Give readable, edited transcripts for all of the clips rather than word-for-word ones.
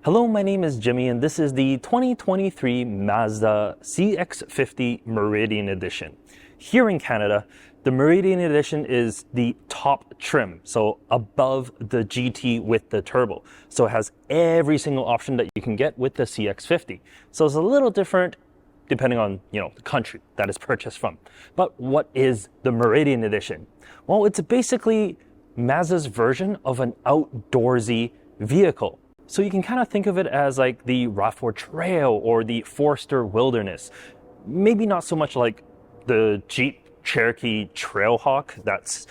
Hello, my name is Jimmy and this is the 2023 Mazda CX-50 Meridian Edition. Here in Canada, the Meridian Edition is the top trim, so above the GT with the turbo. So it has every single option that you can get with the CX-50. So it's a little different depending on, the country that it's purchased from. But what is the Meridian Edition? Well, it's basically Mazda's version of an outdoorsy vehicle. So you can kind of think of it as like the RAV4 Trail or the Forester Wilderness. Maybe not so much like the Jeep Cherokee Trailhawk. That's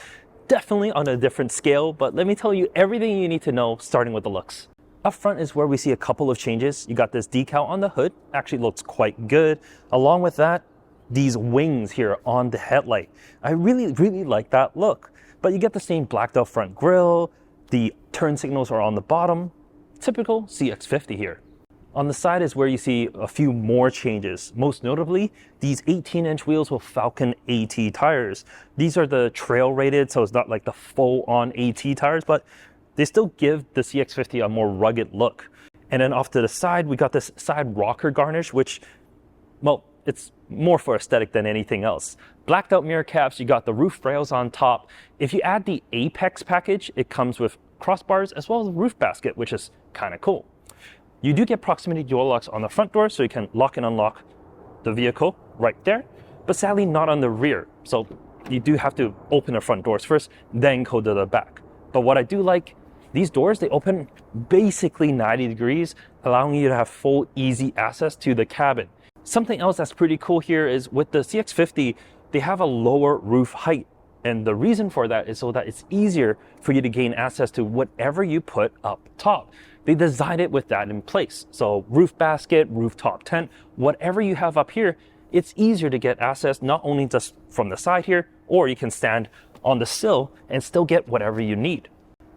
definitely on a different scale, but let me tell you everything you need to know starting with the looks. Up front is where we see a couple of changes. You got this decal on the hood, actually looks quite good. Along with that, these wings here on the headlight. I really like that look. But you get the same blacked out front grille, the turn signals are on the bottom. Typical CX-50 here. On the side is where you see a few more changes. Most notably, these 18-inch wheels with Falcon AT tires. These are the trail rated, so it's not like the full-on AT tires, but they still give the CX-50 a more rugged look. And then off to the side, we got this side rocker garnish, which, well, it's more for aesthetic than anything else. Blacked out mirror caps, you got the roof rails on top. If you add the Apex package, it comes with crossbars as well as a roof basket, which is kind of cool. You do get proximity dual locks on the front door, so you can lock and unlock the vehicle right there, but sadly not on the rear. So you do have to open the front doors first, then go to the back. But what I do like, these doors, they open basically 90 degrees, allowing you to have full easy access to the cabin. Something else that's pretty cool here is with the CX-50, they have a lower roof height. And the reason for that is so that it's easier for you to gain access to whatever you put up top. They designed it with that in place. So roof basket, rooftop tent, whatever you have up here, it's easier to get access not only just from the side here, or you can stand on the sill and still get whatever you need.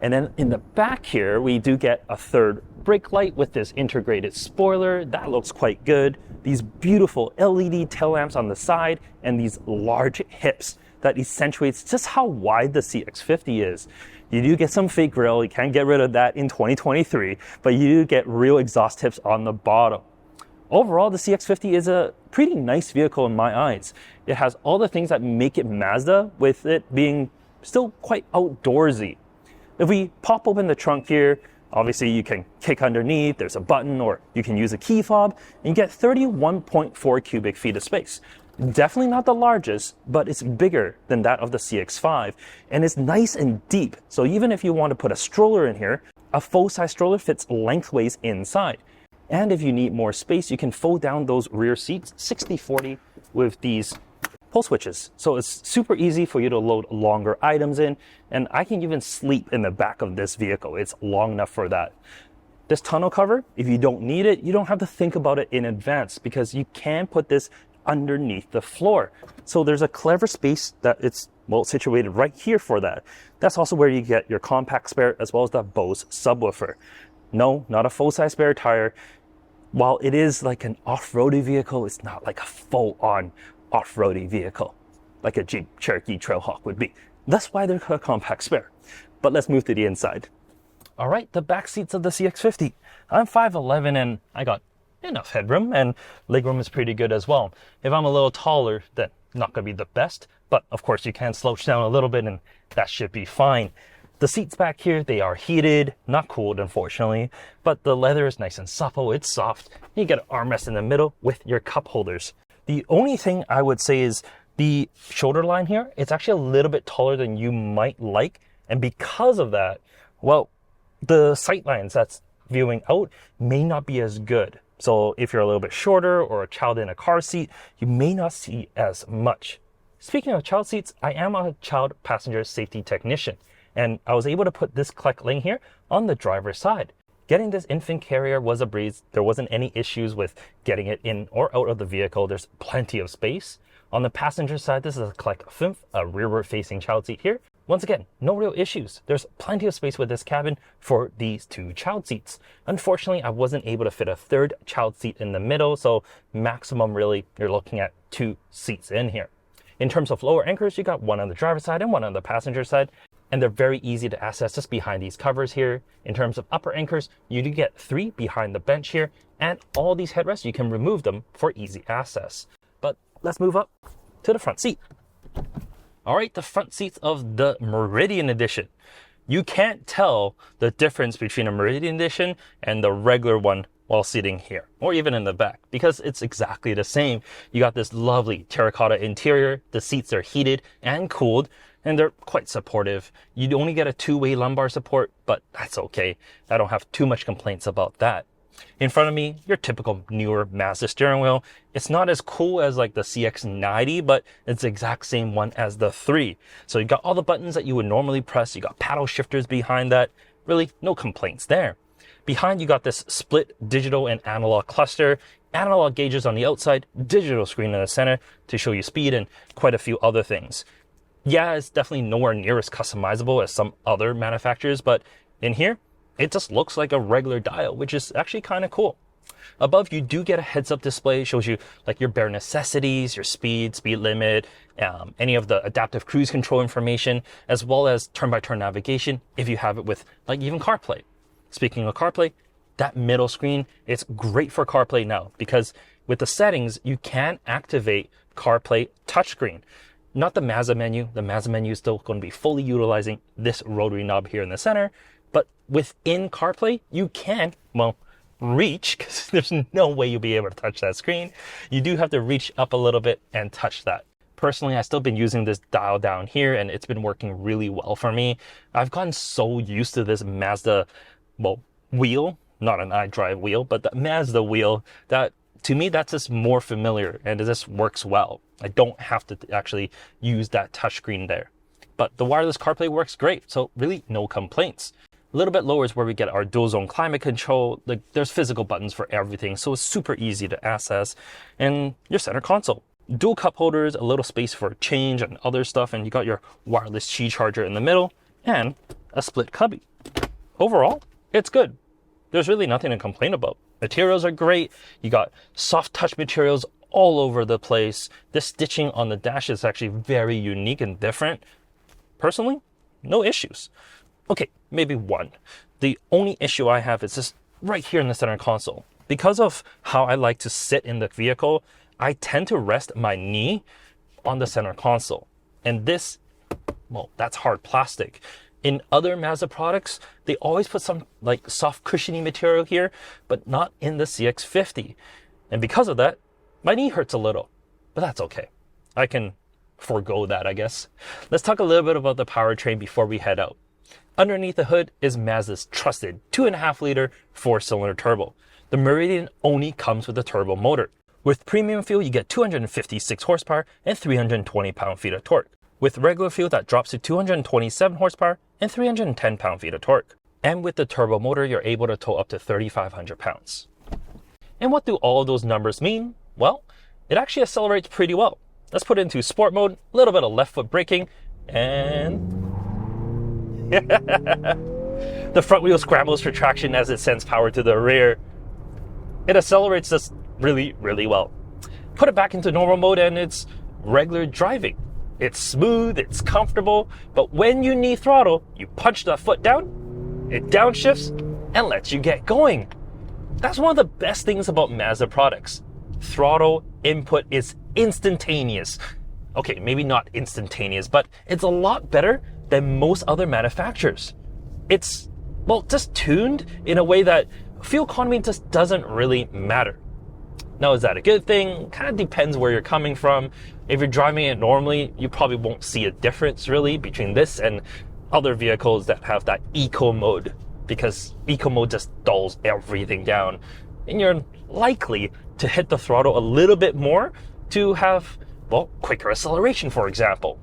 And then in the back here, we do get a third brake light with this integrated spoiler. That looks quite good. These beautiful LED tail lamps on the side and these large hips that accentuates just how wide the CX-50 is. You do get some fake grille, you can't get rid of that in 2023, but you do get real exhaust tips on the bottom. Overall, the CX-50 is a pretty nice vehicle in my eyes. It has all the things that make it Mazda, with it being still quite outdoorsy. If we pop open the trunk here, obviously you can kick underneath, there's a button, or you can use a key fob, and you get 31.4 cubic feet of space. Definitely not the largest, but it's bigger than that of the CX-5, and it's nice and deep. So even if you want to put a stroller in here, a full-size stroller fits lengthways inside. And if you need more space, you can fold down those rear seats 60/40 with these pull switches. So it's super easy for you to load longer items in, and I can even sleep in the back of this vehicle. It's long enough for that. This tonneau cover, if you don't need it, you don't have to think about it in advance because you can put this underneath the floor. So there's a clever space that it's situated right here for that. That's also where you get your compact spare as well as the Bose subwoofer. No, not a full-size spare tire. While it is like an off-roady vehicle, it's not like a full-on off-roady vehicle like a Jeep Cherokee Trailhawk would be. That's why they're a compact spare. But let's move to the inside. All right, the back seats of the CX-50. I'm 5'11" and I got enough headroom, and legroom is pretty good as well. If I'm a little taller, then not gonna be the best, but of course you can slouch down a little bit and that should be fine. The seats back here, they are heated, not cooled unfortunately, but the leather is nice and supple, it's soft. You get an armrest in the middle with your cup holders. The only thing I would say is the shoulder line here, it's actually a little bit taller than you might like, and because of that, well, the sight lines that's viewing out may not be as good. So if you're a little bit shorter or a child in a car seat, you may not see as much. Speaking of child seats, I am a child passenger safety technician, and I was able to put this collect lane here on the driver's side. Getting this infant carrier was a breeze. There wasn't any issues with getting it in or out of the vehicle. There's plenty of space. On the passenger side, this is a collect FIMF, a rearward facing child seat here. Once again, no real issues. There's plenty of space with this cabin for these two child seats. Unfortunately, I wasn't able to fit a third child seat in the middle, so maximum really, you're looking at 2 seats in here. In terms of lower anchors, you got one on the driver's side and one on the passenger side. and they're very easy to access just behind these covers here. In terms of upper anchors, you do get 3 behind the bench here, and all these headrests, you can remove them for easy access. But let's move up to the front seat. All right, the front seats of the Meridian Edition. You can't tell the difference between a Meridian Edition and the regular one while sitting here, or even in the back, because it's exactly the same. You got this lovely terracotta interior, the seats are heated and cooled, and they're quite supportive. You only get a 2-way lumbar support, but that's okay. I don't have too much complaints about that. In front of me, your typical newer Mazda steering wheel. It's not as cool as like the CX-90, but it's the exact same one as the 3. So you got all the buttons that you would normally press. You got paddle shifters behind that. Really, no complaints there. Behind, you got this split digital and analog cluster, analog gauges on the outside, digital screen in the center to show you speed and quite a few other things. Yeah, it's definitely nowhere near as customizable as some other manufacturers, but in here, it just looks like a regular dial, which is actually kind of cool. Above, you do get a heads-up display. It shows you like your bare necessities, your speed limit, any of the adaptive cruise control information, as well as turn-by-turn navigation if you have it with like even Carplay. Speaking of Carplay, that middle screen, it's great for Carplay now because with the settings, you can activate Carplay touchscreen. Not the Mazda menu. The Mazda menu is still going to be fully utilizing this rotary knob here in the center. But within Carplay, you can, well, reach, because there's no way you'll be able to touch that screen. You do have to reach up a little bit and touch that. Personally, I've still been using this dial down here, and it's been working really well for me. I've gotten so used to this Mazda, well, wheel, not an iDrive wheel, but the Mazda wheel, that to me, that's just more familiar, and it just works well. I don't have to actually use that touchscreen there. But the wireless CarPlay works great, so really no complaints. A little bit lower is where we get our dual zone climate control. Like there's physical buttons for everything, so it's super easy to access. And your center console. Dual cup holders, a little space for change and other stuff, and you got your wireless Qi charger in the middle, and a split cubby. Overall, it's good. There's really nothing to complain about. Materials are great. You got soft touch materials all over the place. This stitching on the dash is actually very unique and different. Personally, no issues. Okay, maybe one. The only issue I have is just right here in the center console. Because of how I like to sit in the vehicle, I tend to rest my knee on the center console. And this, well, that's hard plastic. In other Mazda products, they always put some like soft cushiony material here, but not in the CX-50. And because of that, my knee hurts a little, but that's okay. I can forego that, I guess. Let's talk a little bit about the powertrain before we head out. Underneath the hood is Mazda's trusted 2.5-liter 4-cylinder turbo. The Meridian only comes with a turbo motor. With premium fuel, you get 256 horsepower and 320 pound-feet of torque. With regular fuel, that drops to 227 horsepower and 310 pound-feet of torque. And with the turbo motor, you're able to tow up to 3,500 pounds. And what do all of those numbers mean? Well, it actually accelerates pretty well. Let's put it into sport mode, a little bit of left foot braking, and the front wheel scrambles for traction as it sends power to the rear. It accelerates this really, really well. Put it back into normal mode and it's regular driving. It's smooth, it's comfortable, but when you knee throttle, you punch the foot down, it downshifts, and lets you get going. That's one of the best things about Mazda products. Throttle input is instantaneous. Okay, maybe not instantaneous, but it's a lot better than most other manufacturers. It's, well, just tuned in a way that fuel economy just doesn't really matter. Now, is that a good thing? Kind of depends where you're coming from. If you're driving it normally, you probably won't see a difference really between this and other vehicles that have that eco mode, because eco mode just dulls everything down. And you're likely to hit the throttle a little bit more to have, well, quicker acceleration, for example.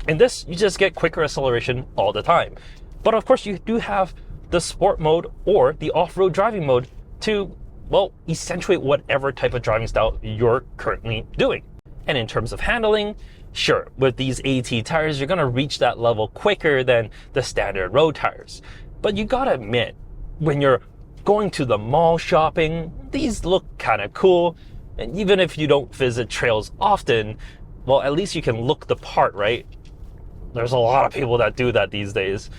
In this, you just get quicker acceleration all the time. But of course, you do have the sport mode or the off-road driving mode to, well, accentuate whatever type of driving style you're currently doing. And in terms of handling, sure, with these AT tires, you're gonna reach that level quicker than the standard road tires. But you gotta admit, when you're going to the mall shopping, these look kind of cool. And even if you don't visit trails often, well, at least you can look the part, right? There's a lot of people that do that these days.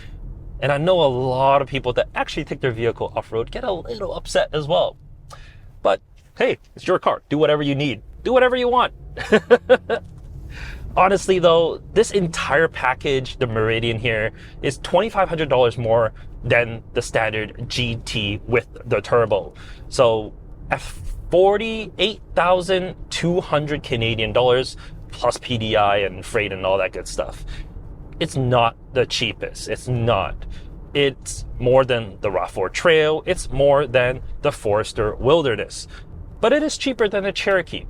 And I know a lot of people that actually take their vehicle off-road get a little upset as well. But hey, it's your car. Do whatever you need. Do whatever you want. Honestly though, this entire package, the Meridian here, is $2,500 more than the standard GT with the turbo. So at 48,200 Canadian dollars plus PDI and freight and all that good stuff. It's not the cheapest. It's not. It's more than the RAV4 Trail. It's more than the Forester Wilderness. But it is cheaper than the Cherokee.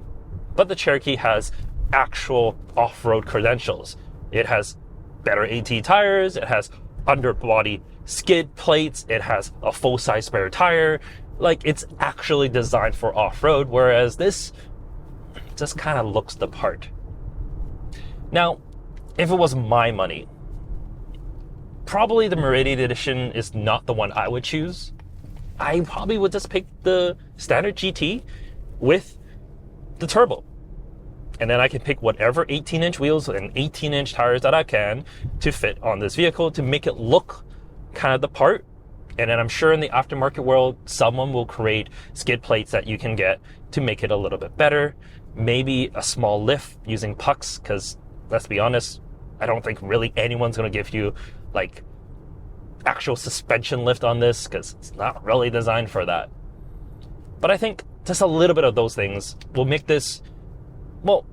But the Cherokee has actual off-road credentials. It has better AT tires. It has underbody skid plates. It has a full-size spare tire. Like, it's actually designed for off-road, whereas this just kind of looks the part. Now, if it was my money, probably the Meridian Edition is not the one I would choose. I probably would just pick the standard GT with the turbo. And then I can pick whatever 18-inch wheels and 18-inch tires that I can to fit on this vehicle to make it look kind of the part. And then I'm sure in the aftermarket world, someone will create skid plates that you can get to make it a little bit better. Maybe a small lift using pucks, because let's be honest, I don't think really anyone's going to give you like actual suspension lift on this, because it's not really designed for that. But I think just a little bit of those things will make this, well,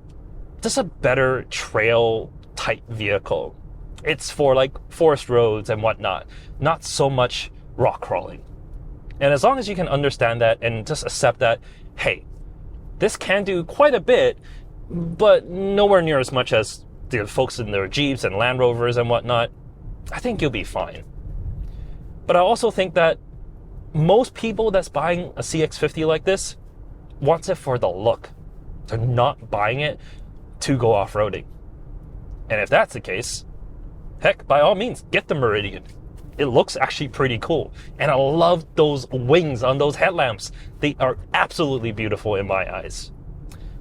just a better trail type vehicle. It's for like forest roads and whatnot, not so much rock crawling. And as long as you can understand that and just accept that, hey, this can do quite a bit, but nowhere near as much as the folks in their Jeeps and Land Rovers and whatnot, I think you'll be fine. But I also think that most people that's buying a CX-50 like this wants it for the look. They're not buying it to go off-roading. And if that's the case, heck, by all means, get the Meridian. It looks actually pretty cool. And I love those wings on those headlamps. They are absolutely beautiful in my eyes.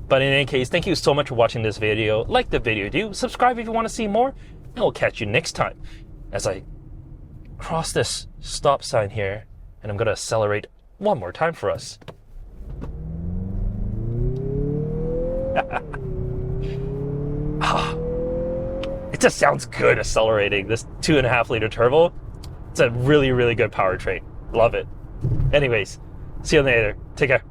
But in any case, thank you so much for watching this video. Like the video, do subscribe if you want to see more, and we'll catch you next time as I cross this stop sign here, and I'm going to accelerate one more time for us. It just sounds good accelerating this 2.5 liter turbo. It's a really, really good powertrain. Love it. Anyways, see you later. Take care.